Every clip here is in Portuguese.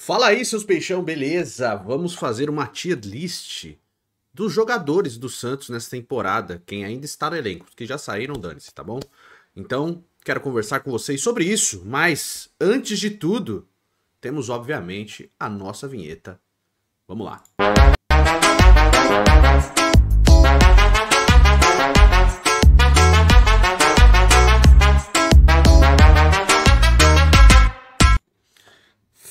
Fala aí, seus peixão, beleza? Vamos fazer uma tier list dos jogadores do Santos nessa temporada, quem ainda está no elenco, que já saíram, dane-se, tá bom? Então, quero conversar com vocês sobre isso, mas antes de tudo, temos obviamente a nossa vinheta. Vamos lá.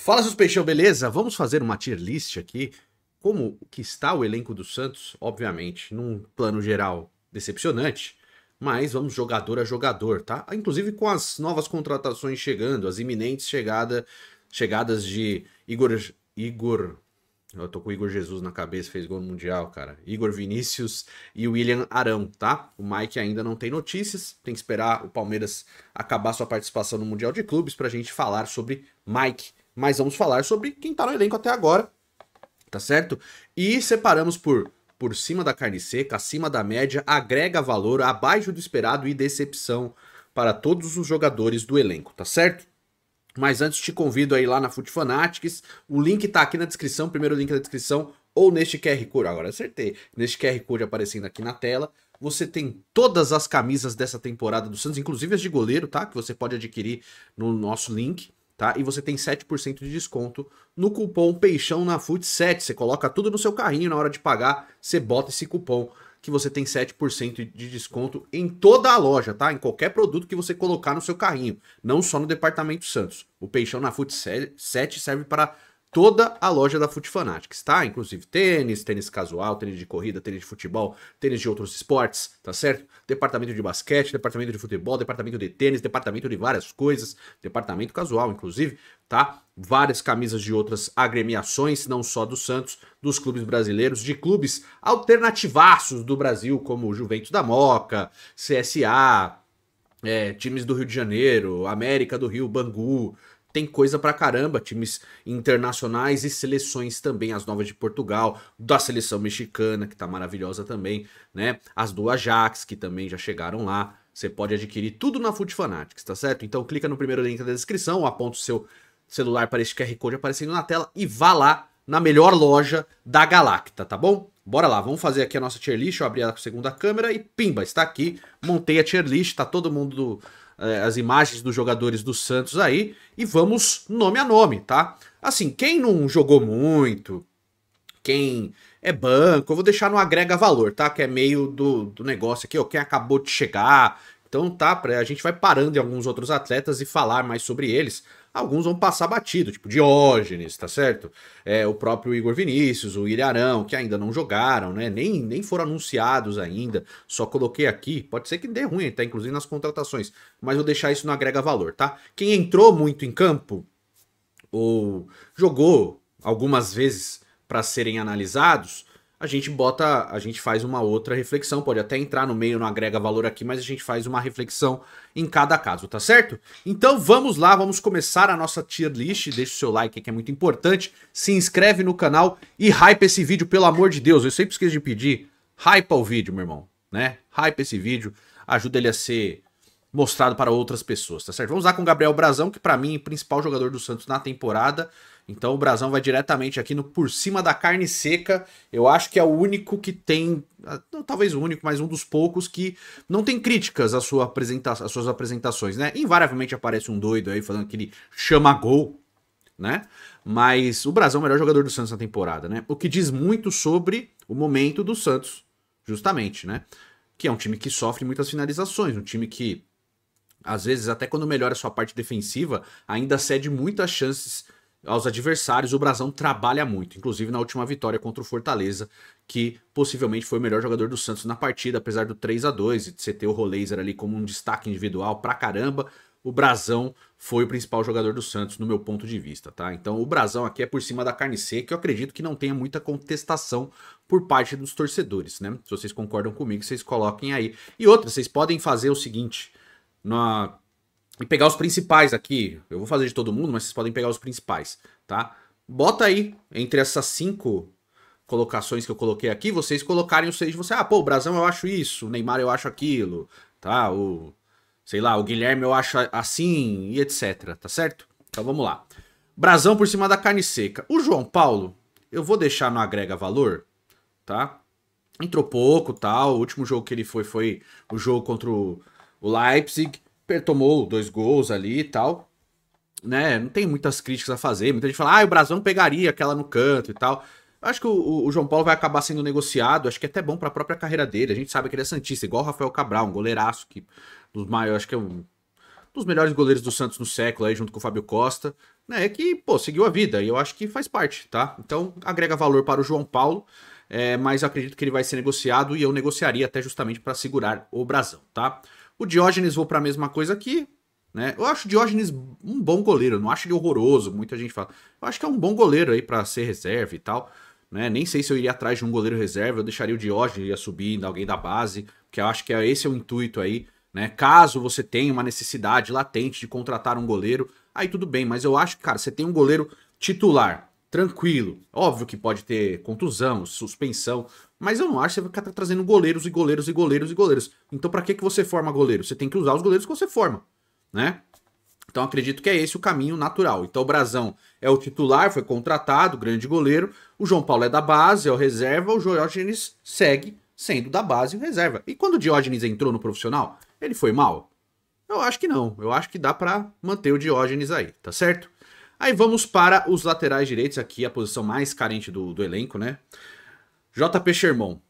Fala, seus peixão, beleza? Vamos fazer uma tier list aqui, como que está o elenco do Santos, obviamente, num plano geral decepcionante, mas vamos jogador a jogador, tá? Inclusive com as novas contratações chegando, as iminentes chegadas de Igor, eu tô com o Igor Jesus na cabeça, fez gol no Mundial, cara. Igor Vinícius e o William Arão, tá? O Mike ainda não tem notícias, tem que esperar o Palmeiras acabar sua participação no Mundial de Clubes pra gente falar sobre Mike. Mas vamos falar sobre quem tá no elenco até agora, tá certo? E separamos por cima da carne seca, acima da média, agrega valor, abaixo do esperado e decepção para todos os jogadores do elenco, tá certo? Mas antes te convido aí lá na Fut Fanatics, o link tá aqui na descrição, primeiro link da descrição, ou neste QR Code, agora acertei, neste QR Code aparecendo aqui na tela. Você tem todas as camisas dessa temporada do Santos, inclusive as de goleiro, tá? Que você pode adquirir no nosso link. Tá? E você tem 7% de desconto no cupom Peixão na Fut7. Você coloca tudo no seu carrinho, na hora de pagar, você bota esse cupom que você tem 7% de desconto em toda a loja, tá? Em qualquer produto que você colocar no seu carrinho, não só no Departamento Santos. O Peixão na Fut7 serve para toda a loja da Fut Fanatics, tá? Inclusive tênis casual, tênis de corrida, tênis de futebol, tênis de outros esportes, tá certo? Departamento de basquete, departamento de futebol, departamento de tênis, departamento de várias coisas, departamento casual, inclusive, tá? Várias camisas de outras agremiações, não só do Santos, dos clubes brasileiros, de clubes alternativaços do Brasil, como o Juventus da Moca, CSA, times do Rio de Janeiro, América do Rio, Bangu. Tem coisa pra caramba, times internacionais e seleções também, as novas de Portugal, da seleção mexicana, que tá maravilhosa também, né? As do Ajax, que também já chegaram lá. Você pode adquirir tudo na Fut Fanatics, tá certo? Então clica no primeiro link da descrição, aponta o seu celular para este QR Code aparecendo na tela e vá lá na melhor loja da Galacta, tá bom? Bora lá, vamos fazer aqui a nossa tier list, eu abri a segunda câmera e pimba, está aqui, montei a tier list, tá todo mundo... as imagens dos jogadores do Santos aí, e vamos nome a nome, tá? Assim, quem não jogou muito, quem é banco, eu vou deixar no agrega valor, tá? Que é meio do negócio aqui, ó, quem acabou de chegar. Então tá, a gente vai parando em alguns outros atletas e falar mais sobre eles. Alguns vão passar batido, tipo Diógenes, tá certo? O próprio Igor Vinícius, o William Arão, que ainda não jogaram, né? Nem foram anunciados ainda. Só coloquei aqui, pode ser que dê ruim, tá? Inclusive nas contratações. Mas vou deixar isso no agrega valor, tá? Quem entrou muito em campo, ou jogou algumas vezes para serem analisados, a gente faz uma outra reflexão, pode até entrar no meio, no agrega valor aqui, mas a gente faz uma reflexão em cada caso, tá certo? Então vamos lá, vamos começar a nossa tier list, deixa o seu like que é muito importante, se inscreve no canal e hype esse vídeo, pelo amor de Deus, eu sempre esqueço de pedir, hypa o vídeo, meu irmão, né? Hype esse vídeo, ajuda ele a ser mostrado para outras pessoas, tá certo? Vamos lá com o Gabriel Brazão, que pra mim é o principal jogador do Santos na temporada. Então o Brazão vai diretamente aqui no por cima da carne seca. Eu acho que é o único que tem, talvez o único, mas um dos poucos que não tem críticas às suas apresentações, né? Invariavelmente aparece um doido aí falando que ele chama gol, né? Mas o Brazão é o melhor jogador do Santos na temporada, né? O que diz muito sobre o momento do Santos, justamente, né? Que é um time que sofre muitas finalizações, um time que às vezes, até quando melhora a sua parte defensiva, ainda cede muitas chances aos adversários. O Brazão trabalha muito, inclusive na última vitória contra o Fortaleza, que possivelmente foi o melhor jogador do Santos na partida, apesar do 3-2 e de você ter o Roleiser ali como um destaque individual pra caramba. O Brazão foi o principal jogador do Santos, no meu ponto de vista, tá? Então o Brazão aqui é por cima da carne seca, eu acredito que não tenha muita contestação por parte dos torcedores, né? Se vocês concordam comigo, vocês coloquem aí. E outra, vocês podem fazer o seguinte... E pegar os principais aqui. Eu vou fazer de todo mundo, mas vocês podem pegar os principais, tá? Bota aí, entre essas 5 colocações que eu coloquei aqui, vocês colocarem os 6 de você. Ah, pô, o Brazão eu acho isso, o Neymar eu acho aquilo, tá? Sei lá, o Guilherme eu acho assim, e etc, tá certo? Então vamos lá. Brasão por cima da carne seca. O João Paulo, eu vou deixar no agrega valor, tá? Entrou pouco, tal. O último jogo que ele foi o jogo contra o Leipzig. Tomou 2 gols ali e tal. Né? Não tem muitas críticas a fazer. Muita gente fala, o Brasão pegaria aquela no canto e tal. Eu acho que o João Paulo vai acabar sendo negociado. Acho que é até bom para a própria carreira dele. A gente sabe que ele é santista, igual o Rafael Cabral, um goleiraço que dos maiores, acho que é um dos melhores goleiros do Santos no século aí, junto com o Fábio Costa, né? Que, pô, seguiu a vida e eu acho que faz parte, tá? Então, agrega valor para o João Paulo, mas eu acredito que ele vai ser negociado e eu negociaria até justamente para segurar o Brasão, tá? O Diógenes, vou para a mesma coisa aqui, né? Eu acho o Diógenes um bom goleiro, eu não acho ele horroroso, muita gente fala. Eu acho que é um bom goleiro aí para ser reserva e tal, né? Nem sei se eu iria atrás de um goleiro reserva, eu deixaria o Diógenes, ia subir alguém da base, porque eu acho que esse é o intuito aí, né? Caso você tenha uma necessidade latente de contratar um goleiro, aí tudo bem, mas eu acho que, cara, você tem um goleiro titular, tranquilo, óbvio que pode ter contusão, suspensão, mas eu não acho que você vai ficar trazendo goleiros e goleiros e goleiros e goleiros. Então pra que você forma goleiro? Você tem que usar os goleiros que você forma, né? Então acredito que é esse o caminho natural. Então o Brasão é o titular, foi contratado, grande goleiro, o João Paulo é da base, é o reserva, o Diógenes segue sendo da base e reserva. E quando o Diógenes entrou no profissional, ele foi mal? Eu acho que não. Eu acho que dá pra manter o Diógenes aí, tá certo? Aí vamos para os laterais direitos, aqui a posição mais carente do elenco, né? JP Sherman.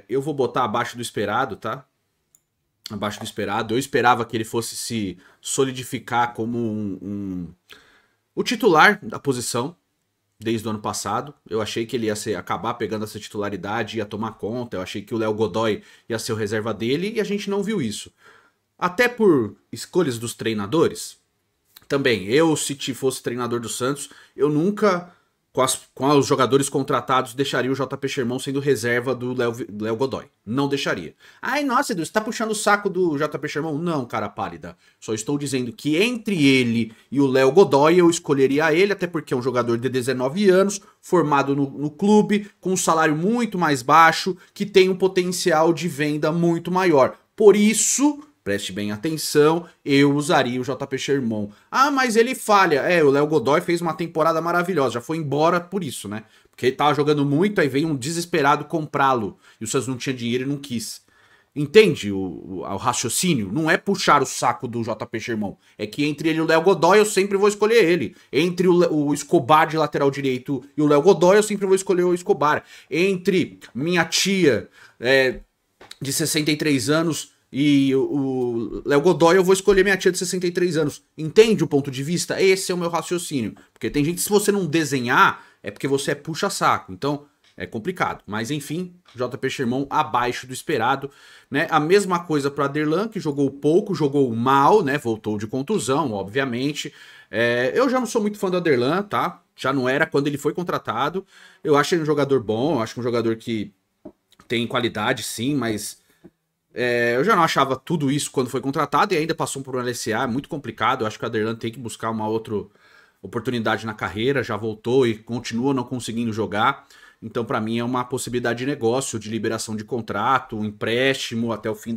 Eu vou botar abaixo do esperado, tá? Abaixo do esperado. Eu esperava que ele fosse se solidificar como o titular da posição desde o ano passado. Eu achei que ele ia acabar pegando essa titularidade, ia tomar conta. Eu achei que o Léo Godoy ia ser o reserva dele e a gente não viu isso. Até por escolhas dos treinadores. Também, se fosse treinador do Santos, eu nunca, com os jogadores contratados, deixaria o JP Sherman sendo reserva do Léo Godoy. Não deixaria. Ai, nossa, Edu, você tá puxando o saco do JP Sherman? Não, cara pálida. Só estou dizendo que entre ele e o Léo Godoy, eu escolheria ele, até porque é um jogador de 19 anos, formado no clube, com um salário muito mais baixo, que tem um potencial de venda muito maior. Por isso, preste bem atenção, eu usaria o JP Sherman. Ah, mas ele falha. O Léo Godoy fez uma temporada maravilhosa, já foi embora por isso, né? Porque ele tava jogando muito, aí veio um desesperado comprá-lo. E o Santos não tinha dinheiro e não quis. Entende o raciocínio? Não é puxar o saco do JP Sherman. É que entre ele e o Léo Godoy, eu sempre vou escolher ele. Entre o Escobar de lateral direito e o Léo Godoy, eu sempre vou escolher o Escobar. Entre minha tia de 63 anos e o Léo Godoy, eu vou escolher minha tia de 63 anos. Entende o ponto de vista? Esse é o meu raciocínio. Porque tem gente, se você não desenhar, é porque você é puxa-saco. Então, é complicado. Mas, enfim, JP Sherman abaixo do esperado, né? A mesma coisa para Aderlan, que jogou pouco, jogou mal, né? Voltou de contusão, obviamente. Eu já não sou muito fã do Aderlan, tá? Já não era quando ele foi contratado. Eu acho ele um jogador bom, eu acho um jogador que tem qualidade, sim, mas eu já não achava tudo isso quando foi contratado e ainda passou por um LSA, muito complicado. Eu acho que o Aderlan tem que buscar uma outra oportunidade na carreira, já voltou e continua não conseguindo jogar. Então, para mim, é uma possibilidade de negócio, de liberação de contrato, um empréstimo até o fim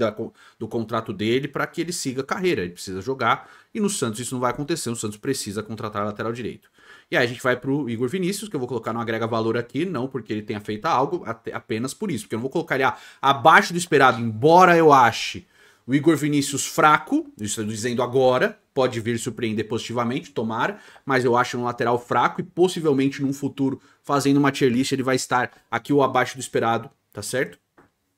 do contrato dele para que ele siga a carreira. Ele precisa jogar e no Santos isso não vai acontecer. O Santos precisa contratar lateral direito. E aí a gente vai pro Igor Vinícius, que eu vou colocar no agrega valor aqui, não porque ele tenha feito algo, apenas por isso. Porque eu não vou colocar ele abaixo do esperado, embora eu ache o Igor Vinícius fraco, isso estou dizendo agora, pode vir surpreender positivamente, tomara, mas eu acho um lateral fraco e possivelmente num futuro, fazendo uma tier list, ele vai estar aqui ou abaixo do esperado, tá certo?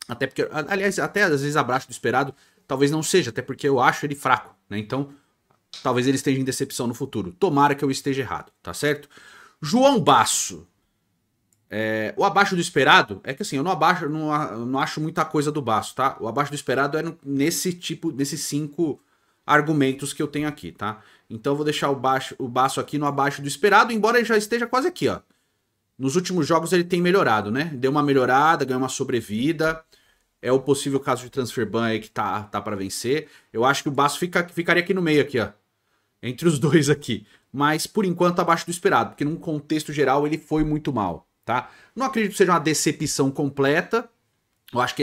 Até porque, aliás, até às vezes abaixo do esperado, talvez não seja, até porque eu acho ele fraco, né? Então, talvez ele esteja em decepção no futuro. Tomara que eu esteja errado, tá certo? João Basso. O abaixo do esperado é que assim, eu não acho muita coisa do Basso, tá? O abaixo do esperado é nesses 5 argumentos que eu tenho aqui, tá? Então eu vou deixar o Basso aqui no abaixo do esperado, embora ele já esteja quase aqui, ó. Nos últimos jogos ele tem melhorado, né? Deu uma melhorada, ganhou uma sobrevida. É o possível caso de transfer ban aí que tá para vencer. Eu acho que o Basso ficaria aqui no meio, aqui, ó. Entre os dois aqui. Mas, por enquanto, abaixo do esperado. Porque, num contexto geral, ele foi muito mal, tá? Não acredito que seja uma decepção completa. Eu acho que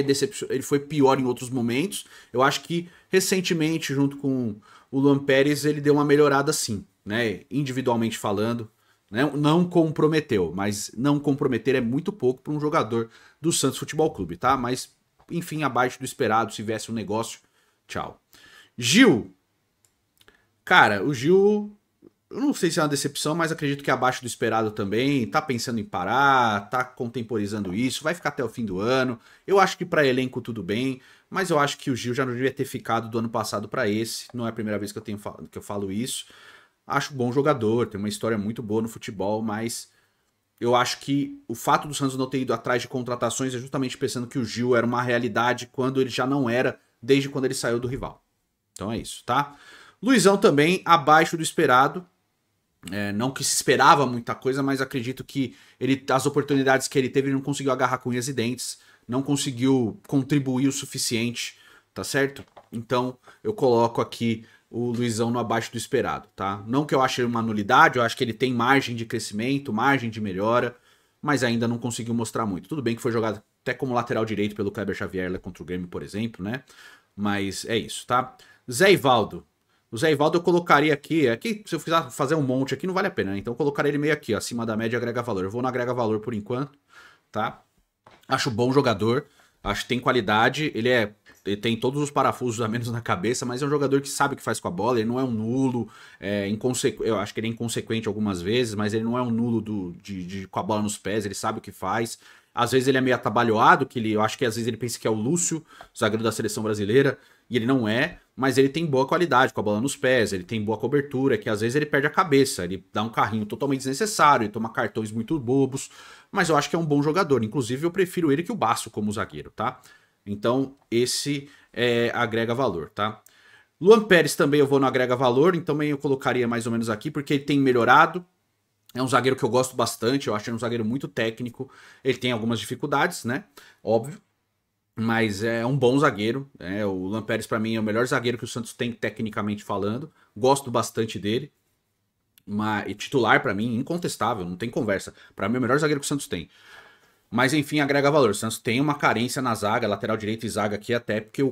ele foi pior em outros momentos. Eu acho que, recentemente, junto com o Luan Pérez, ele deu uma melhorada sim, né? Individualmente falando, né? Não comprometeu, mas não comprometer é muito pouco para um jogador do Santos Futebol Clube, tá? Mas, enfim, abaixo do esperado, se viesse um negócio, tchau. Gil. Cara, o Gil, eu não sei se é uma decepção, mas acredito que é abaixo do esperado também. Tá pensando em parar, tá contemporizando isso, vai ficar até o fim do ano. Eu acho que para elenco tudo bem, mas eu acho que o Gil já não devia ter ficado do ano passado para esse. Não é a primeira vez que eu falo isso. Acho bom jogador, tem uma história muito boa no futebol, mas eu acho que o fato do Santos não ter ido atrás de contratações é justamente pensando que o Gil era uma realidade quando ele já não era, desde quando ele saiu do rival. Então é isso, tá? Luizão também abaixo do esperado. Não que se esperava muita coisa, mas acredito que as oportunidades que ele teve, ele não conseguiu agarrar com unhas e dentes, não conseguiu contribuir o suficiente, tá certo? Então eu coloco aqui o Luizão no abaixo do esperado, tá? Não que eu ache uma nulidade, eu acho que ele tem margem de crescimento, margem de melhora, mas ainda não conseguiu mostrar muito. Tudo bem que foi jogado até como lateral direito pelo Kleber Xavier contra o Grêmio, por exemplo, né? Mas é isso, tá? Zé Ivaldo. O Zé Ivaldo eu colocaria aqui se eu quiser fazer um monte aqui não vale a pena, né? Então eu colocaria ele meio aqui, ó, acima da média agrega valor. Eu vou no agrega valor por enquanto, tá? Acho bom jogador, acho que tem qualidade, ele tem todos os parafusos a menos na cabeça, mas é um jogador que sabe o que faz com a bola, ele não é um nulo, eu acho que ele é inconsequente algumas vezes, mas ele não é um nulo com a bola nos pés, ele sabe o que faz. Às vezes ele é meio atabalhoado, eu acho que às vezes ele pensa que é o Lúcio, zagueiro da seleção brasileira, e ele não é, mas ele tem boa qualidade com a bola nos pés, ele tem boa cobertura, que às vezes ele perde a cabeça, ele dá um carrinho totalmente desnecessário, ele toma cartões muito bobos, mas eu acho que é um bom jogador, inclusive eu prefiro ele que o Basso como zagueiro, tá? Então esse agrega valor, tá? Luan Pérez também eu vou no agrega valor, então também eu colocaria mais ou menos aqui, porque ele tem melhorado, é um zagueiro que eu gosto bastante, eu acho ele um zagueiro muito técnico, ele tem algumas dificuldades, né? Óbvio, mas é um bom zagueiro. O Luan Pérez, pra mim, é o melhor zagueiro que o Santos tem, tecnicamente falando. Gosto bastante dele. E titular, pra mim, incontestável, não tem conversa. Pra mim, é o melhor zagueiro que o Santos tem. Mas, enfim, agrega valor. O Santos tem uma carência na zaga, lateral direito e zaga aqui, até porque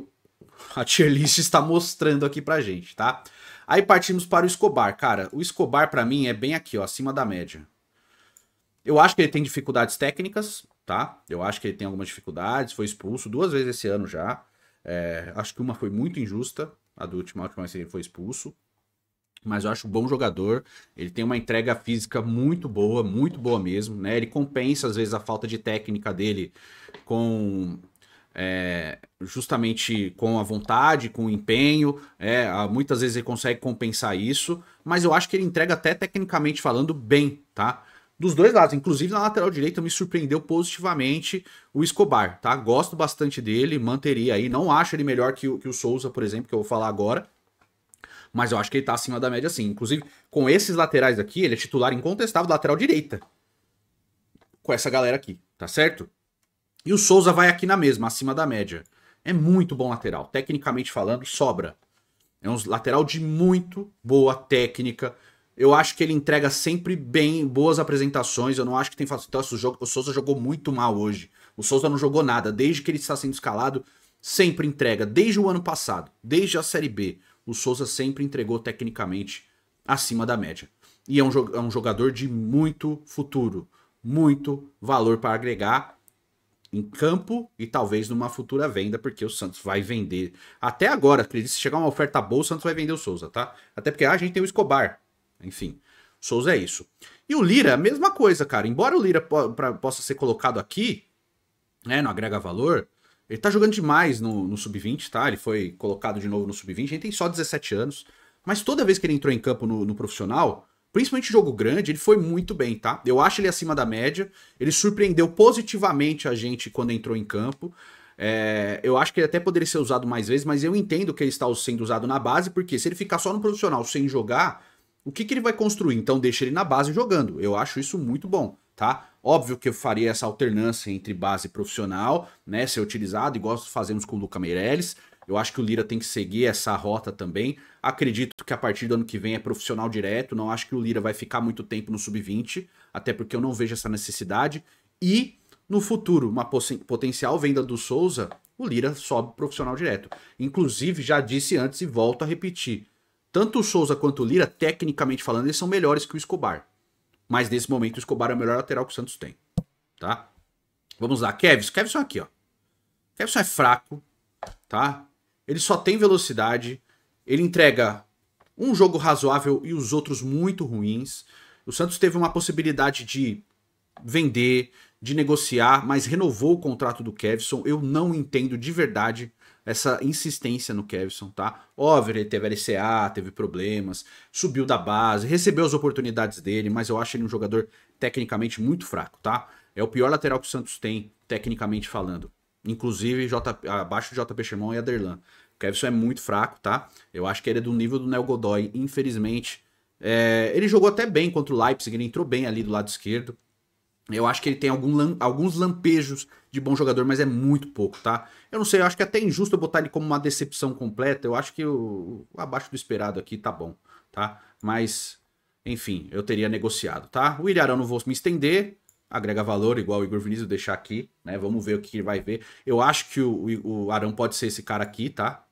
a tier list está mostrando aqui pra gente, tá? Aí partimos para o Escobar. Cara, o Escobar, pra mim, é bem aqui, ó, acima da média. Eu acho que ele tem dificuldades técnicas, tá? Eu acho que ele tem algumas dificuldades, foi expulso 2 vezes esse ano já. Acho que uma foi muito injusta, a última vez que ele foi expulso. Mas eu acho um bom jogador, ele tem uma entrega física muito boa mesmo, né? Ele compensa às vezes a falta de técnica dele com justamente com a vontade, com o empenho, muitas vezes ele consegue compensar isso, mas eu acho que ele entrega até tecnicamente falando bem, tá? Dos dois lados, inclusive na lateral direita me surpreendeu positivamente o Escobar, tá? Gosto bastante dele, manteria aí, não acho ele melhor que o Souza, por exemplo, que eu vou falar agora, mas eu acho que ele tá acima da média sim. Inclusive, com esses laterais aqui, ele é titular incontestável da lateral direita. Com essa galera aqui, tá certo? E o Souza vai aqui na mesma, acima da média. É muito bom lateral. Tecnicamente falando, sobra. É um lateral de muito boa técnica. Eu acho que ele entrega sempre bem, boas apresentações. Eu não acho que tem facilidade. O Souza jogou muito mal hoje. O Souza não jogou nada. Desde que ele está sendo escalado, sempre entrega. Desde o ano passado, desde a Série B, o Souza sempre entregou tecnicamente acima da média. E é um jogador de muito futuro, muito valor para agregar em campo e talvez numa futura venda, porque o Santos vai vender. Até agora, acredito, se chegar uma oferta boa, o Santos vai vender o Souza, tá? Até porque a gente tem o Escobar. Enfim, o Souza é isso. E o Lira, a mesma coisa, cara. Embora o Lira possa ser colocado aqui, né, no agrega valor, ele tá jogando demais no Sub-20, tá? Ele foi colocado de novo no Sub-20, ele tem só 17 anos. Mas toda vez que ele entrou em campo no profissional, principalmente jogo grande, ele foi muito bem, tá? Eu acho ele acima da média. Ele surpreendeu positivamente a gente quando entrou em campo. Eu acho que ele até poderia ser usado mais vezes, mas eu entendo que ele está sendo usado na base, porque se ele ficar só no profissional sem jogar, o que ele vai construir? Então deixa ele na base jogando. Eu acho isso muito bom, tá? Óbvio que eu faria essa alternância entre base e profissional, né? Ser utilizado, igual fazemos com o Luca Meireles. Eu acho que o Lira tem que seguir essa rota também. Acredito que a partir do ano que vem é profissional direto. Não acho que o Lira vai ficar muito tempo no Sub-20, até porque eu não vejo essa necessidade. E no futuro, uma potencial venda do Souza, o Lira sobe profissional direto. Inclusive, já disse antes e volto a repetir. Tanto o Souza quanto o Lira, tecnicamente falando, eles são melhores que o Escobar. Mas nesse momento o Escobar é o melhor lateral que o Santos tem, tá? Vamos lá, Kevson aqui, ó. Kevson é fraco, tá? Ele só tem velocidade, ele entrega um jogo razoável e os outros muito ruins. O Santos teve uma possibilidade de vender, de negociar, mas renovou o contrato do Kevson. Eu não entendo de verdade essa insistência no Kevson, tá? Óbvio, ele teve LCA, teve problemas, subiu da base, recebeu as oportunidades dele, mas eu acho ele um jogador tecnicamente muito fraco, tá? É o pior lateral que o Santos tem, tecnicamente falando. Inclusive abaixo do JP Sherman e Aderlan. O Kevson é muito fraco, tá? Eu acho que ele é do nível do Nel Godoy, infelizmente. Ele jogou até bem contra o Leipzig, ele entrou bem ali do lado esquerdo. Eu acho que ele tem alguns lampejos de bom jogador, mas é muito pouco, tá? Eu não sei, eu acho que é até injusto eu botar ele como uma decepção completa. Eu acho que o abaixo do esperado aqui tá bom, tá? Mas, enfim, eu teria negociado, tá? O Ilharão não vou me estender, agrega valor igual o Igor Vinícius, deixar aqui, né? Vamos ver o que ele vai ver. Eu acho que o Arão pode ser esse cara aqui, tá?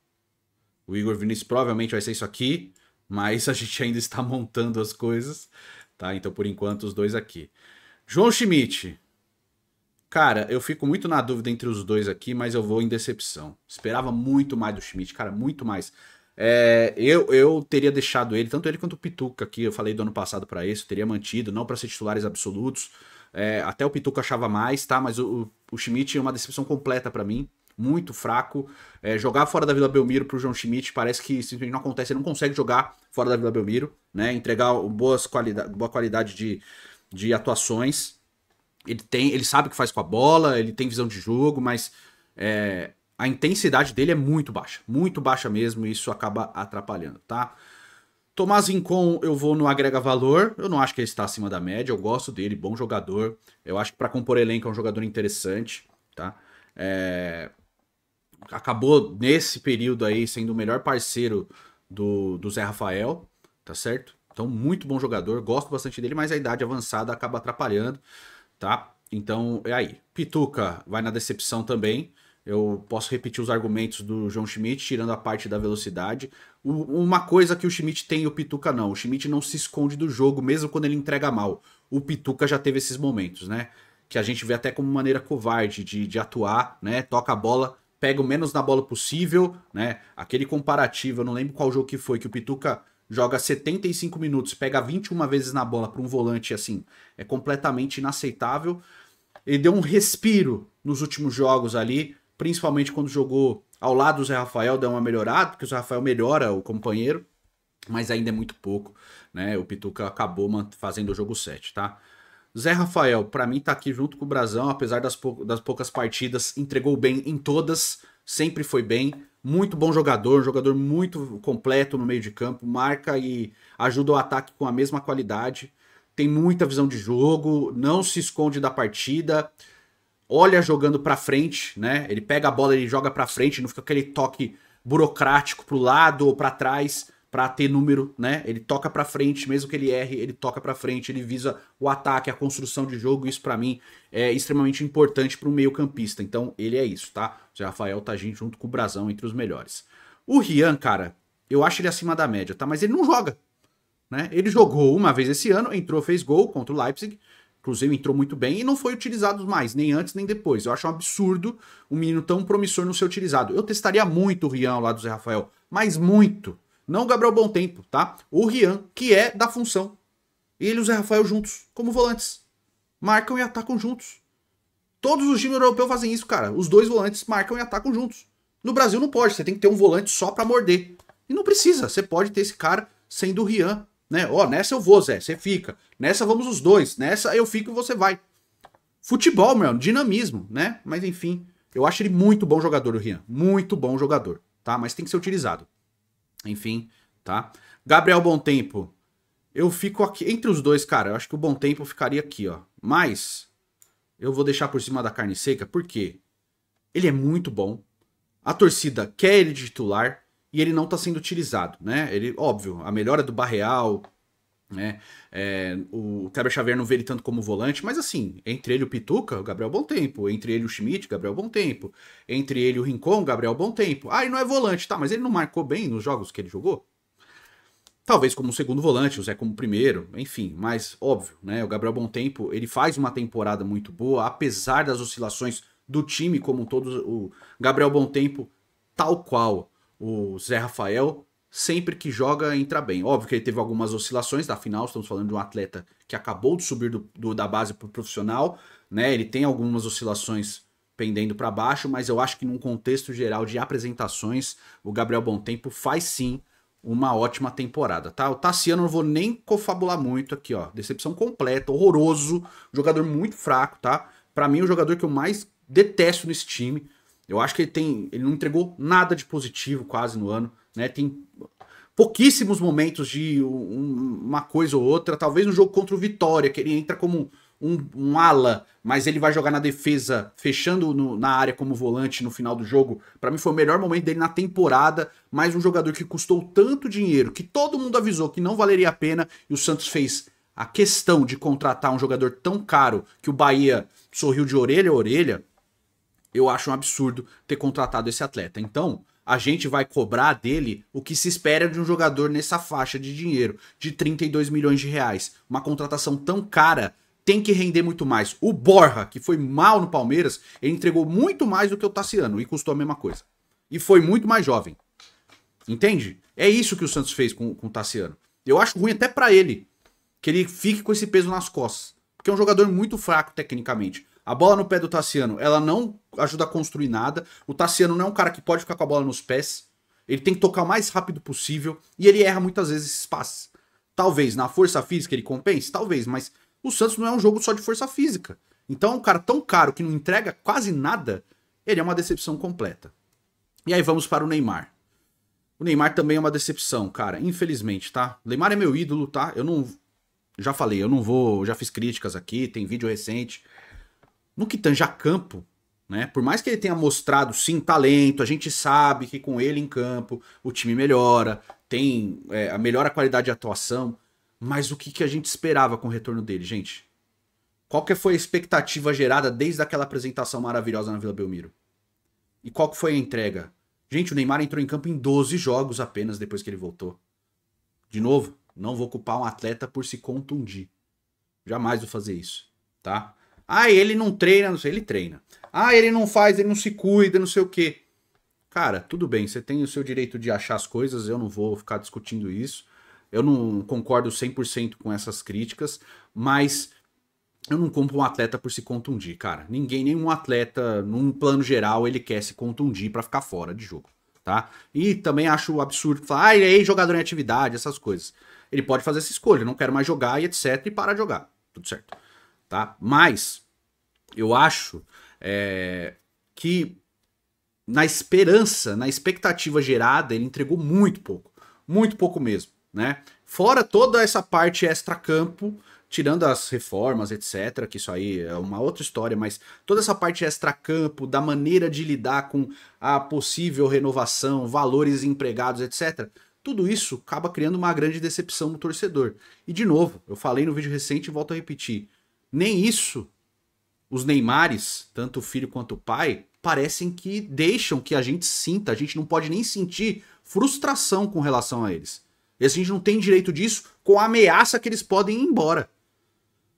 O Igor Vinícius provavelmente vai ser isso aqui, mas a gente ainda está montando as coisas, tá? Então, por enquanto, os dois aqui. João Schmidt. Cara, eu fico muito na dúvida entre os dois aqui, mas eu vou em decepção. Esperava muito mais do Schmidt, cara, muito mais. Eu teria deixado ele, tanto ele quanto o Pituca, que eu falei do ano passado pra isso, teria mantido, não pra ser titulares absolutos. Até o Pituca achava mais, tá? Mas o Schmidt é uma decepção completa pra mim. Muito fraco. Jogar fora da Vila Belmiro pro João Schmidt parece que simplesmente não acontece. Ele não consegue jogar fora da Vila Belmiro, né? Entregar boa qualidade de atuações. Ele sabe o que faz com a bola, ele tem visão de jogo, mas a intensidade dele é muito baixa mesmo, e isso acaba atrapalhando, tá? Tomás Rincon, eu vou no agrega valor, eu não acho que ele está acima da média, eu gosto dele, bom jogador, eu acho que para compor elenco é um jogador interessante, tá? Acabou nesse período aí sendo o melhor parceiro do Zé Rafael, tá certo? Então, muito bom jogador, gosto bastante dele, mas a idade avançada acaba atrapalhando, tá? Então, é aí. Pituca vai na decepção também. Eu posso repetir os argumentos do João Schmidt, tirando a parte da velocidade. Uma coisa que o Schmidt tem e o Pituca não. O Schmidt não se esconde do jogo, mesmo quando ele entrega mal. O Pituca já teve esses momentos, né? Que a gente vê até como maneira covarde de atuar, né? Toca a bola, pega o menos na bola possível, né? Aquele comparativo, eu não lembro qual jogo que foi, que o Pituca joga 75 minutos, pega 21 vezes na bola para um volante, assim, é completamente inaceitável. Ele deu um respiro nos últimos jogos ali, principalmente quando jogou ao lado do Zé Rafael, deu uma melhorada, porque o Zé Rafael melhora o companheiro, mas ainda é muito pouco, né? O Pituca acabou fazendo o jogo 7, tá? Zé Rafael, pra mim, tá aqui junto com o Brazão, apesar das poucas partidas, entregou bem em todas, sempre foi bem, muito bom jogador, jogador muito completo no meio de campo, marca e ajuda o ataque com a mesma qualidade, tem muita visão de jogo, não se esconde da partida, olha jogando pra frente, né? Ele pega a bola, ele joga pra frente, não fica aquele toque burocrático pro lado ou pra trás, pra ter número, né? Ele toca pra frente, mesmo que ele erre, ele toca pra frente, ele visa o ataque, a construção de jogo, isso pra mim é extremamente importante para um meio campista, então ele é isso, tá? O Zé Rafael tá junto com o Brazão entre os melhores. O Rian, cara, eu acho ele acima da média, tá? Mas ele não joga, né? Ele jogou uma vez esse ano, entrou, fez gol contra o Leipzig, inclusive entrou muito bem e não foi utilizado mais, nem antes nem depois. Eu acho um absurdo um menino tão promissor não ser utilizado. Eu testaria muito o Rian lá do Zé Rafael, mas muito. Não o Gabriel Bom Tempo, tá? O Rian, que é da função. Ele e o Zé Rafael juntos, como volantes. Marcam e atacam juntos. Todos os times europeus fazem isso, cara. Os dois volantes marcam e atacam juntos. No Brasil não pode, você tem que ter um volante só pra morder. E não precisa, você pode ter esse cara sendo o Rian, né? Ó, nessa eu vou, Zé, você fica. Nessa vamos os dois, nessa eu fico e você vai. Futebol, meu, dinamismo, né? Mas enfim, eu acho ele muito bom jogador, o Rian. Muito bom jogador, tá? Mas tem que ser utilizado. Enfim, tá? Gabriel Bom Tempo. Eu fico aqui, entre os dois, cara, eu acho que o Bom Tempo ficaria aqui, ó. Mas eu vou deixar por cima da carne seca, porque ele é muito bom. A torcida quer ele de titular e ele não tá sendo utilizado, né? Ele, óbvio, a melhora do Barreal, né? O Kleber Xavier não vê ele tanto como volante, mas assim, entre ele e o Pituca, o Gabriel Bom Tempo, entre ele e o Schmidt, Gabriel Bom Tempo, entre ele e o Rincon, Gabriel Bom Tempo. Ah, ele não é volante, tá, mas ele não marcou bem nos jogos que ele jogou? Talvez como segundo volante, o Zé como primeiro, enfim, mas óbvio, né? O Gabriel Bontempo, ele faz uma temporada muito boa, apesar das oscilações do time como um todo. O Gabriel Bontempo, tal qual o Zé Rafael, sempre que joga entra bem. Óbvio que ele teve algumas oscilações da final, estamos falando de um atleta que acabou de subir da base para o profissional, né? Ele tem algumas oscilações pendendo para baixo, mas eu acho que num contexto geral de apresentações, o Gabriel Bontempo faz sim uma ótima temporada, tá? O Tassiano não vou nem confabular muito aqui, ó. Decepção completa, horroroso, jogador muito fraco, tá? Pra mim, o jogador que eu mais detesto nesse time. Eu acho que ele não entregou nada de positivo quase no ano, né? Tem pouquíssimos momentos de uma coisa ou outra. Talvez no jogo contra o Vitória, que ele entra como um ala, mas ele vai jogar na defesa, fechando na área como volante no final do jogo. Pra mim foi o melhor momento dele na temporada, mas um jogador que custou tanto dinheiro, que todo mundo avisou que não valeria a pena, e o Santos fez a questão de contratar um jogador tão caro que o Bahia sorriu de orelha a orelha. Eu acho um absurdo ter contratado esse atleta. Então, a gente vai cobrar dele o que se espera de um jogador nessa faixa de dinheiro, de 32 milhões de reais. Uma contratação tão cara tem que render muito mais. O Borja, que foi mal no Palmeiras, ele entregou muito mais do que o Tassiano e custou a mesma coisa. E foi muito mais jovem. Entende? É isso que o Santos fez com o Tassiano. Eu acho ruim até pra ele, que ele fique com esse peso nas costas. Porque é um jogador muito fraco tecnicamente. A bola no pé do Tassiano, ela não ajuda a construir nada. O Tassiano não é um cara que pode ficar com a bola nos pés. Ele tem que tocar o mais rápido possível. E ele erra muitas vezes esses passes. Talvez na força física ele compense, talvez, mas o Santos não é um jogo só de força física. Então, um cara tão caro que não entrega quase nada, ele é uma decepção completa. E aí vamos para o Neymar. O Neymar também é uma decepção, cara, infelizmente, tá? O Neymar é meu ídolo, tá? Eu não... Já falei, eu não vou... Já fiz críticas aqui, tem vídeo recente. No que tange a campo, né? Por mais que ele tenha mostrado, sim, talento, a gente sabe que com ele em campo o time melhora, melhora a qualidade de atuação. Mas o que a gente esperava com o retorno dele, gente? Qual que foi a expectativa gerada desde aquela apresentação maravilhosa na Vila Belmiro? E qual que foi a entrega? Gente, o Neymar entrou em campo em 12 jogos apenas depois que ele voltou. De novo, não vou culpar um atleta por se contundir. Jamais vou fazer isso, tá? Ah, ele não treina, não sei, ele treina. Ah, ele não faz, ele não se cuida, não sei o quê. Cara, tudo bem, você tem o seu direito de achar as coisas, eu não vou ficar discutindo isso. Eu não concordo 100% com essas críticas, mas eu não culpo um atleta por se contundir, cara. Nenhum atleta, num plano geral, ele quer se contundir pra ficar fora de jogo, tá? E também acho absurdo falar, ele é jogador em atividade, essas coisas. Ele pode fazer essa escolha, não quero mais jogar e etc, e parar de jogar, tudo certo, tá? Mas eu acho que na esperança, na expectativa gerada, ele entregou muito pouco mesmo, né? Fora toda essa parte extra-campo, tirando as reformas, etc, que isso aí é uma outra história, mas toda essa parte extra-campo, da maneira de lidar com a possível renovação, valores empregados, etc, tudo isso acaba criando uma grande decepção no torcedor. E de novo, eu falei no vídeo recente e volto a repetir, nem isso, os Neymares, tanto o filho quanto o pai, parecem que deixam que a gente sinta, a gente não pode nem sentir frustração com relação a eles. E a gente não tem direito disso com a ameaça que eles podem ir embora.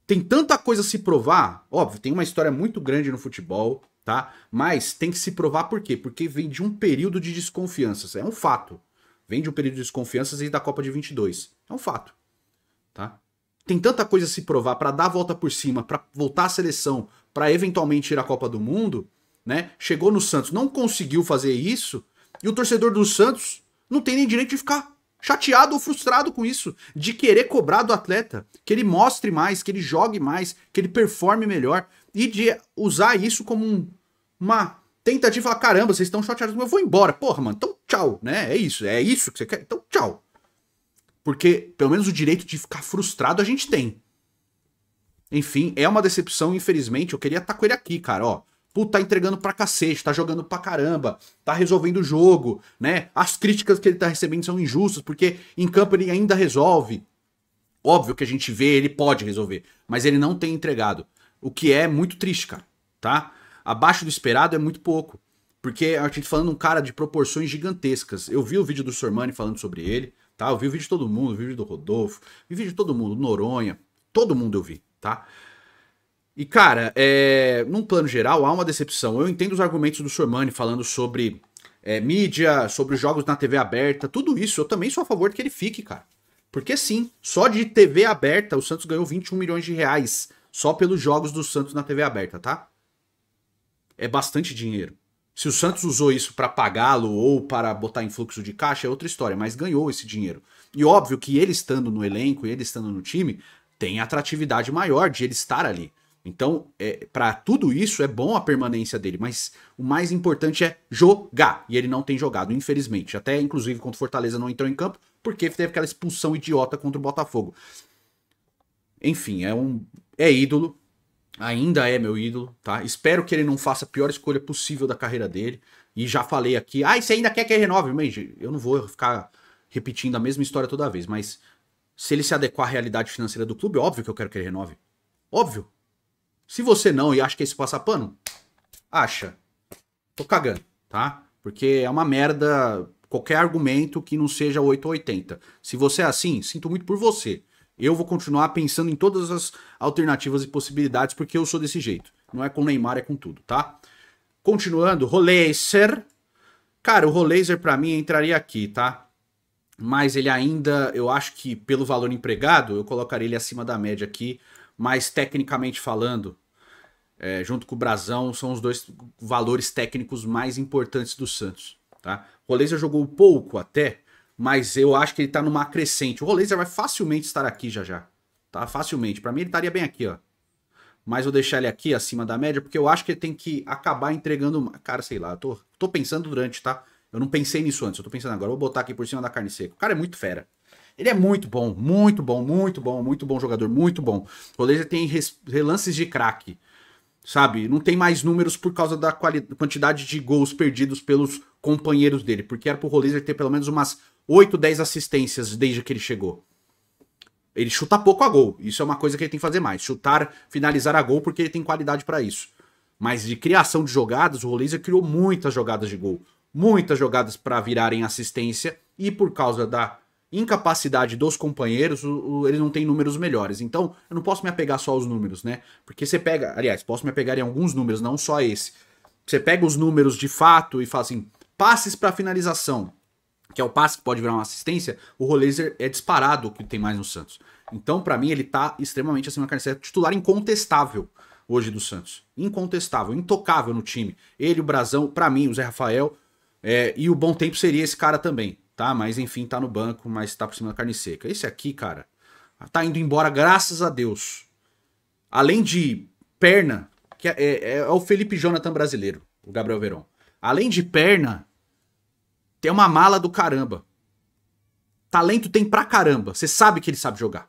Tem tanta coisa a se provar, óbvio, tem uma história muito grande no futebol, tá? Mas tem que se provar por quê? Porque vem de um período de desconfianças, é um fato. Vem de um período de desconfianças e da Copa de 22, é um fato, tá? Tem tanta coisa a se provar pra dar a volta por cima, pra voltar à seleção, pra eventualmente ir à Copa do Mundo, né? Chegou no Santos, não conseguiu fazer isso, e o torcedor do Santos não tem nem direito de ficar chateado ou frustrado com isso, de querer cobrar do atleta, que ele mostre mais, que ele jogue mais, que ele performe melhor, e de usar isso como uma tentativa de falar, caramba, vocês estão chateados, mas eu vou embora, porra, mano, então tchau, né, é isso que você quer, então tchau. Porque pelo menos o direito de ficar frustrado a gente tem. Enfim, é uma decepção, infelizmente, eu queria estar com ele aqui, cara, ó. Puta, tá entregando pra cacete, tá jogando pra caramba, tá resolvendo o jogo, né? As críticas que ele tá recebendo são injustas, porque em campo ele ainda resolve. Óbvio que a gente vê, ele pode resolver, mas ele não tem entregado. O que é muito triste, cara, tá? Abaixo do esperado é muito pouco. Porque a gente falando de um cara de proporções gigantescas. Eu vi o vídeo do Sormani falando sobre ele, tá? Eu vi o vídeo de todo mundo, vi o vídeo do Rodolfo, vi o vídeo de todo mundo, do Noronha, todo mundo eu vi, tá? E, cara, num plano geral, há uma decepção. Eu entendo os argumentos do Sormani falando sobre mídia, sobre os jogos na TV aberta, tudo isso. Eu também sou a favor de que ele fique, cara. Porque sim, só de TV aberta o Santos ganhou 21 milhões de reais só pelos jogos do Santos na TV aberta, tá? É bastante dinheiro. Se o Santos usou isso para pagá-lo ou para botar em fluxo de caixa é outra história, mas ganhou esse dinheiro. E óbvio que ele estando no elenco e ele estando no time, tem atratividade maior de ele estar ali. Então, para tudo isso é bom a permanência dele, mas o mais importante é jogar. E ele não tem jogado, infelizmente. Até, inclusive, contra o Fortaleza não entrou em campo, porque teve aquela expulsão idiota contra o Botafogo. Enfim, é ídolo. Ainda é meu ídolo, tá? Espero que ele não faça a pior escolha possível da carreira dele. E já falei aqui, você ainda quer que ele renove? Mas eu não vou ficar repetindo a mesma história toda vez, mas se ele se adequar à realidade financeira do clube, óbvio que eu quero que ele renove. Óbvio. Se você não e acha que é esse passa-pano, acha. Tô cagando, tá? Porque é uma merda qualquer argumento que não seja 8 ou 80. Se você é assim, sinto muito por você. Eu vou continuar pensando em todas as alternativas e possibilidades porque eu sou desse jeito. Não é com o Neymar, é com tudo, tá? Continuando, Roleiser. Cara, o Roleiser pra mim entraria aqui, tá? Mas ele ainda, eu acho que pelo valor empregado, eu colocaria ele acima da média aqui. Mas tecnicamente falando, junto com o Brazão, são os dois valores técnicos mais importantes do Santos, tá? O Roleiser jogou pouco até, mas eu acho que ele tá numa crescente. O Roleiser vai facilmente estar aqui já, tá? Facilmente. Pra mim ele estaria bem aqui, ó. Mas vou deixar ele aqui acima da média, porque eu acho que ele tem que acabar entregando... Cara, sei lá, eu tô pensando durante, tá? Eu não pensei nisso antes, eu tô pensando agora. Eu vou botar aqui por cima da carne seca. O cara é muito fera. Ele é muito bom, muito bom, muito bom, muito bom jogador, muito bom. O Roleiser tem relances de craque, sabe? Não tem mais números por causa da quantidade de gols perdidos pelos companheiros dele, porque era pro Roleiser ter pelo menos umas 8, 10 assistências desde que ele chegou. Ele chuta pouco a gol, isso é uma coisa que ele tem que fazer mais. Chutar, finalizar a gol, porque ele tem qualidade para isso. Mas de criação de jogadas, o Roleiser criou muitas jogadas de gol. Muitas jogadas para virarem assistência, e por causa da incapacidade dos companheiros, ele não tem números melhores. Então, eu não posso me apegar só aos números, né? Porque você pega... Aliás, posso me apegar em alguns números, não só esse. Você pega os números de fato e fala assim, passes para finalização, que é o passe que pode virar uma assistência, o Roleiser é disparado o que tem mais no Santos. Então, pra mim, ele tá extremamente acima da carne seca, titular incontestável hoje do Santos. Incontestável, intocável no time. Ele, o Brazão, pra mim, o Zé Rafael, e o Bom Tempo seria esse cara também, tá? Mas, enfim, tá no banco, mas tá por cima da carne seca. Esse aqui, cara, tá indo embora, graças a Deus. Além de perna, que é o Felipe Jonathan brasileiro, o Gabriel Veron. Além de perna... Tem uma mala do caramba. Talento tem pra caramba. Você sabe que ele sabe jogar.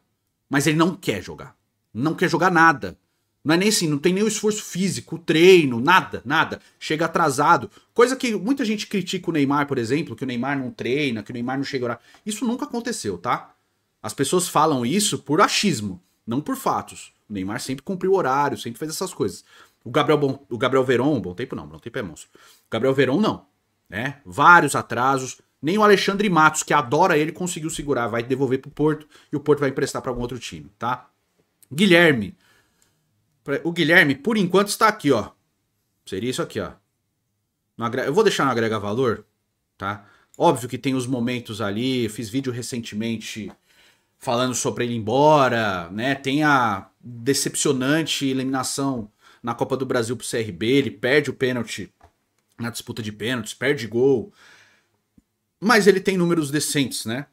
Mas ele não quer jogar. Não quer jogar nada. Não é nem assim, não tem nem o esforço físico, o treino, nada, nada. Chega atrasado. Coisa que muita gente critica o Neymar, por exemplo, que o Neymar não treina, que o Neymar não chega a orar. Isso nunca aconteceu, tá? As pessoas falam isso por achismo, não por fatos. O Neymar sempre cumpriu o horário, sempre fez essas coisas. O Gabriel Veron, Bom Tempo não, Bom Tempo é monstro. O Gabriel Veron não. Né? Vários atrasos, nem o Alexandre Matos, que adora ele, conseguiu segurar, vai devolver pro Porto e o Porto vai emprestar para algum outro time, tá? Guilherme. O Guilherme, por enquanto, está aqui, ó. Seria isso aqui, ó. Eu vou deixar no agrega valor, tá? Óbvio que tem os momentos ali, eu fiz vídeo recentemente falando sobre ele ir embora, né? Tem a decepcionante eliminação na Copa do Brasil pro CRB, ele perde o pênalti na disputa de pênaltis, perde gol. Mas ele tem números decentes, né?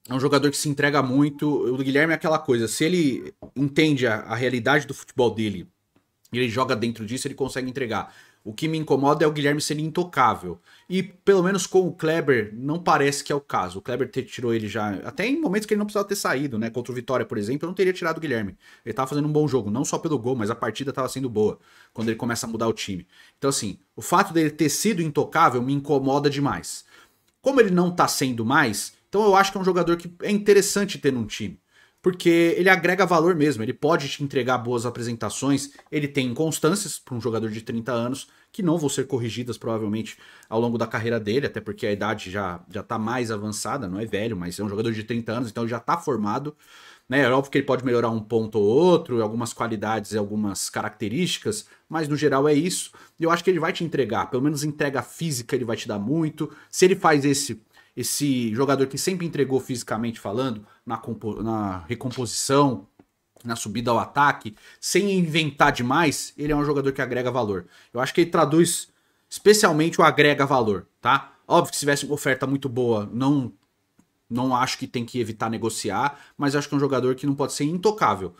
É um jogador que se entrega muito. O Guilherme é aquela coisa, se ele entende a realidade do futebol dele e ele joga dentro disso, ele consegue entregar. O que me incomoda é o Guilherme ser intocável. E pelo menos com o Kleber, não parece que é o caso. O Kleber tirou ele já, até em momentos que ele não precisava ter saído, né? Contra o Vitória, por exemplo, eu não teria tirado o Guilherme. Ele tava fazendo um bom jogo, não só pelo gol, mas a partida tava sendo boa, quando ele começa a mudar o time. Então assim, o fato dele ter sido intocável me incomoda demais. Como ele não tá sendo mais, então eu acho que é um jogador que é interessante ter num time. porque ele agrega valor mesmo, ele pode te entregar boas apresentações, ele tem inconstâncias para um jogador de 30 anos, que não vão ser corrigidas provavelmente ao longo da carreira dele, até porque a idade já tá mais avançada, não é velho, mas é um jogador de 30 anos, então ele já tá formado, né? É óbvio que ele pode melhorar um ponto ou outro, algumas qualidades e algumas características, mas no geral é isso. E eu acho que ele vai te entregar, pelo menos entrega física ele vai te dar muito. Se ele faz esse jogador que sempre entregou fisicamente falando, na recomposição, na subida ao ataque, sem inventar demais, ele é um jogador que agrega valor. Eu acho que ele traduz especialmente o agrega valor, tá? Óbvio que se tivesse uma oferta muito boa, não acho que tem que evitar negociar, mas acho que é um jogador que não pode ser intocável.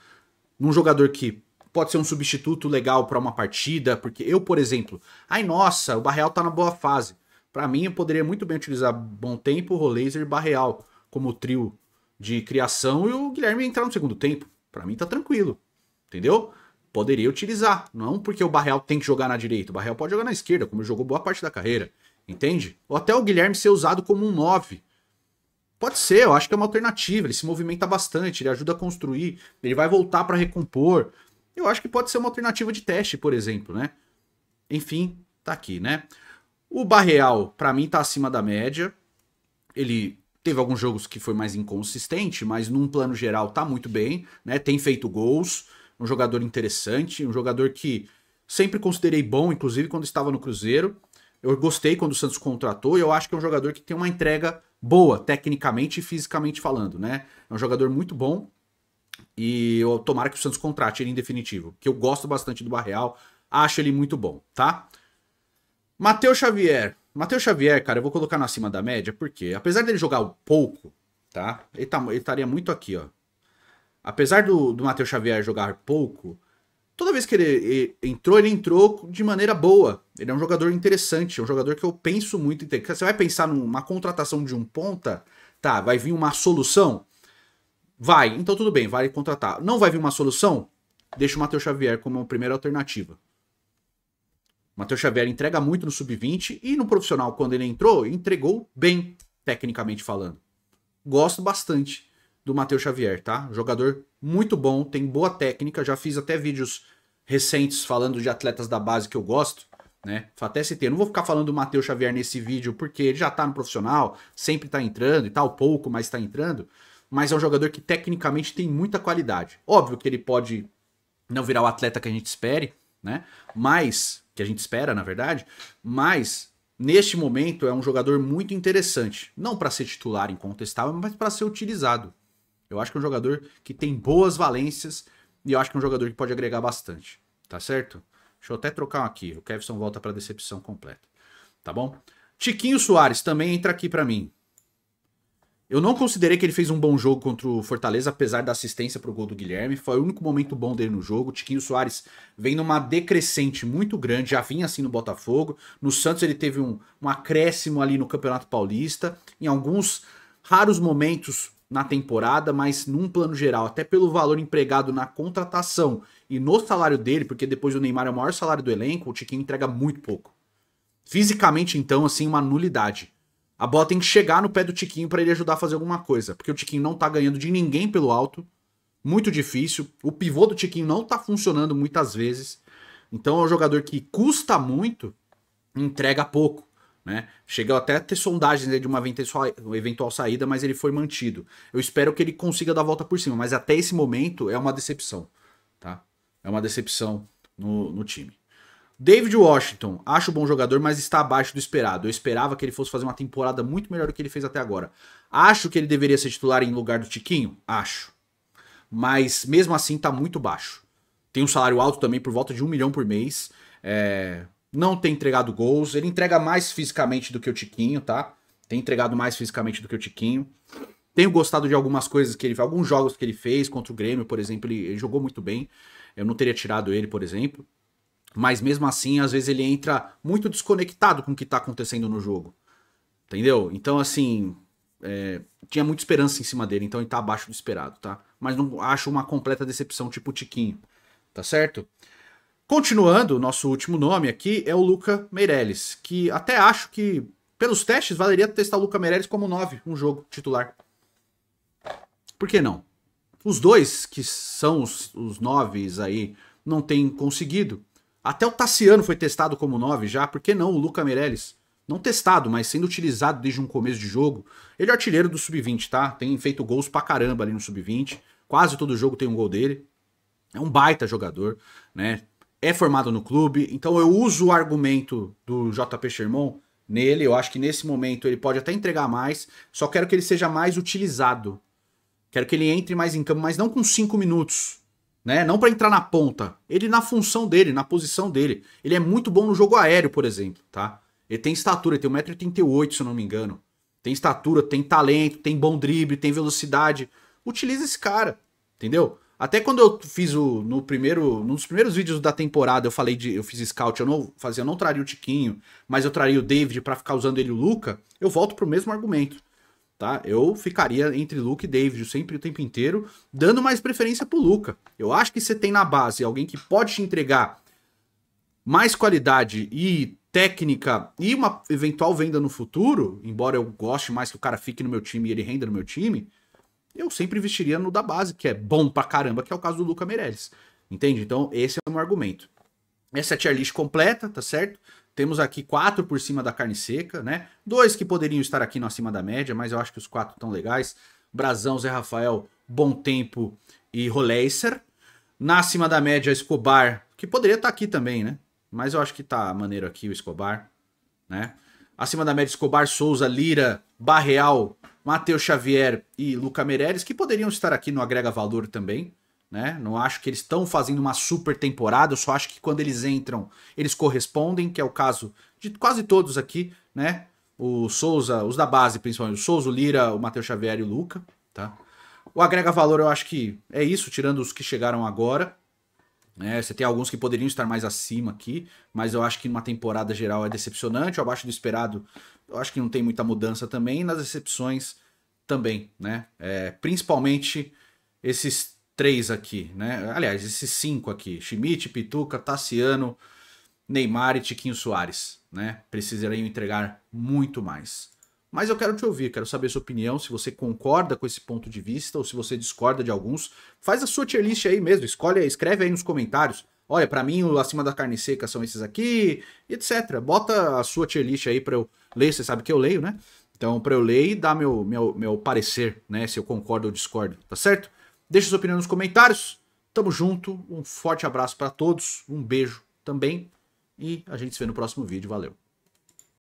Um jogador que pode ser um substituto legal para uma partida, porque eu, por exemplo, ai nossa, o Barreal tá na boa fase. Para mim, eu poderia muito bem utilizar Bom Tempo, Rolaser e Barreal como trio de criação e o Guilherme entrar no segundo tempo. Para mim tá tranquilo, entendeu? Poderia utilizar, não porque o Barreal tem que jogar na direita, o Barreal pode jogar na esquerda, como ele jogou boa parte da carreira, entende? Ou até o Guilherme ser usado como um 9. Pode ser, eu acho que é uma alternativa, ele se movimenta bastante, ele ajuda a construir, ele vai voltar para recompor. Eu acho que pode ser uma alternativa de teste, por exemplo, né? Enfim, tá aqui, né? O Barreal, pra mim, tá acima da média. Ele teve alguns jogos que foi mais inconsistente, mas num plano geral tá muito bem, né? Tem feito gols, um jogador interessante, um jogador que sempre considerei bom, inclusive quando estava no Cruzeiro. Eu gostei quando o Santos contratou e eu acho que é um jogador que tem uma entrega boa, tecnicamente e fisicamente falando, né? É um jogador muito bom e eu tomara que o Santos contrate ele em definitivo, que eu gosto bastante do Barreal, acho ele muito bom, tá? Matheus Xavier. Matheus Xavier, cara, eu vou colocar no acima da média, porque apesar dele jogar pouco, tá? Ele estaria muito aqui, ó. Apesar do Matheus Xavier jogar pouco, toda vez que ele entrou de maneira boa. Ele é um jogador interessante, é um jogador que eu penso muito em ter. Você vai pensar numa contratação de um ponta, tá, vai vir uma solução? Vai, então tudo bem, vai contratar. Não vai vir uma solução? Deixa o Matheus Xavier como a primeira alternativa. O Matheus Xavier entrega muito no sub-20 e no profissional, quando ele entrou, entregou bem, tecnicamente falando. Gosto bastante do Matheus Xavier, tá? Jogador muito bom, tem boa técnica, já fiz até vídeos recentes falando de atletas da base que eu gosto, né? Até citei, não vou ficar falando do Matheus Xavier nesse vídeo porque ele já tá no profissional, sempre tá entrando e tal, pouco, mas tá entrando, mas é um jogador que tecnicamente tem muita qualidade. Óbvio que ele pode não virar o atleta que a gente espere, né? Mas, que a gente espera, na verdade, mas neste momento é um jogador muito interessante, não para ser titular incontestável, mas para ser utilizado. Eu acho que é um jogador que tem boas valências e eu acho que é um jogador que pode agregar bastante, tá certo? Deixa eu até trocar um aqui, o Kevson volta para decepção completa, tá bom? Tiquinho Soares também entra aqui para mim. Eu não considerei que ele fez um bom jogo contra o Fortaleza, apesar da assistência pro gol do Guilherme. Foi o único momento bom dele no jogo. O Tiquinho Soares vem numa decrescente muito grande, já vinha assim no Botafogo. No Santos ele teve um acréscimo ali no Campeonato Paulista. Em alguns raros momentos na temporada, mas num plano geral, até pelo valor empregado na contratação e no salário dele, porque depois o Neymar é o maior salário do elenco, o Tiquinho entrega muito pouco. Fisicamente, então, assim, uma nulidade. A bola tem que chegar no pé do Tiquinho para ele ajudar a fazer alguma coisa. Porque o Tiquinho não tá ganhando de ninguém pelo alto. Muito difícil. O pivô do Tiquinho não tá funcionando muitas vezes. Então é um jogador que custa muito e entrega pouco, né? Chegou até a ter sondagens de uma eventual saída, mas ele foi mantido. Eu espero que ele consiga dar a volta por cima. Mas até esse momento é uma decepção, tá? É uma decepção no time. David Washington, acho bom jogador, mas está abaixo do esperado. Eu esperava que ele fosse fazer uma temporada muito melhor do que ele fez até agora. Acho que ele deveria ser titular em lugar do Tiquinho? Acho. Mas mesmo assim tá muito baixo. Tem um salário alto também, por volta de 1 milhão por mês. Não tem entregado gols. Ele entrega mais fisicamente do que o Tiquinho, tá? Tem entregado mais fisicamente do que o Tiquinho. Tenho gostado de algumas coisas que ele fez, alguns jogos que ele fez contra o Grêmio, por exemplo, ele jogou muito bem. Eu não teria tirado ele, por exemplo. Mas mesmo assim, às vezes ele entra muito desconectado com o que tá acontecendo no jogo. Entendeu? Então, assim, tinha muita esperança em cima dele, então ele tá abaixo do esperado, tá? Mas não acho uma completa decepção tipo o Tiquinho, tá certo? Continuando, nosso último nome aqui é o Luca Meireles, que até acho que, pelos testes, valeria testar o Luca Meireles como 9, um jogo titular. Por que não? Os dois, que são os 9 aí, não têm conseguido. Até o Tassiano foi testado como 9 já, por que não o Luca Meirelles? Não testado, mas sendo utilizado desde um começo de jogo. Ele é artilheiro do Sub-20, tá? Tem feito gols pra caramba ali no Sub-20. Quase todo jogo tem um gol dele. É um baita jogador, né? É formado no clube. Então eu uso o argumento do JP Sherman nele. Eu acho que nesse momento ele pode até entregar mais. Só quero que ele seja mais utilizado. Quero que ele entre mais em campo, mas não com 5 minutos. Né? Não para entrar na ponta. Ele na função dele, na posição dele. Ele é muito bom no jogo aéreo, por exemplo, tá? Ele tem estatura, ele tem 1,88m, se eu não me engano. Tem estatura, tem talento, tem bom drible, tem velocidade. Utiliza esse cara, entendeu? Até quando eu fiz num dos primeiros vídeos da temporada, eu fiz scout, eu não traria o Tiquinho, mas eu traria o David pra ficar usando ele e o Luca, eu volto pro mesmo argumento, tá? Eu ficaria entre Luca e David sempre o tempo inteiro, dando mais preferência pro Luca. Eu acho que você tem na base alguém que pode te entregar mais qualidade e técnica e uma eventual venda no futuro, embora eu goste mais que o cara fique no meu time e ele renda no meu time, eu sempre investiria no da base, que é bom pra caramba, que é o caso do Luca Meirelles. Entende? Então, esse é o meu argumento. Essa é a tier list completa, tá certo? Temos aqui 4 por cima da carne seca, né? 2 que poderiam estar aqui no acima da média, mas eu acho que os 4 estão legais. Brazão, Zé Rafael, Bom Tempo e Roleiser. Na acima da média, Escobar, que poderia estar aqui também, né? Mas eu acho que tá maneiro aqui o Escobar, né? Acima da média, Escobar, Souza, Lira, Barreal, Matheus Xavier e Luca Meirelles, que poderiam estar aqui no Agrega Valor também, né? Não acho que eles estão fazendo uma super temporada, eu só acho que quando eles entram, eles correspondem, que é o caso de quase todos aqui, né? O Souza, os da base principalmente, o Souza, o Lira, o Matheus Xavier e o Luca, tá? O Agrega Valor eu acho que é isso, tirando os que chegaram agora. Você tem alguns que poderiam estar mais acima aqui, mas eu acho que numa temporada geral é decepcionante, abaixo do esperado eu acho que não tem muita mudança também, e nas decepções também, né? Principalmente esses 3 aqui, né? Aliás, esses 5 aqui, Schmidt, Pituca, Tassiano, Neymar e Tiquinho Soares, né? Precisariam entregar muito mais. Mas eu quero te ouvir, quero saber a sua opinião, se você concorda com esse ponto de vista ou se você discorda de alguns. Faz a sua tier list aí mesmo, escreve aí nos comentários. Olha, pra mim, o acima da carne seca são esses aqui, etc. Bota a sua tier list aí pra eu ler, você sabe que eu leio, né? Então, pra eu ler e dar meu parecer, né? Se eu concordo ou discordo, tá certo? Deixa sua opinião nos comentários. Tamo junto, um forte abraço pra todos, um beijo também. E a gente se vê no próximo vídeo, valeu.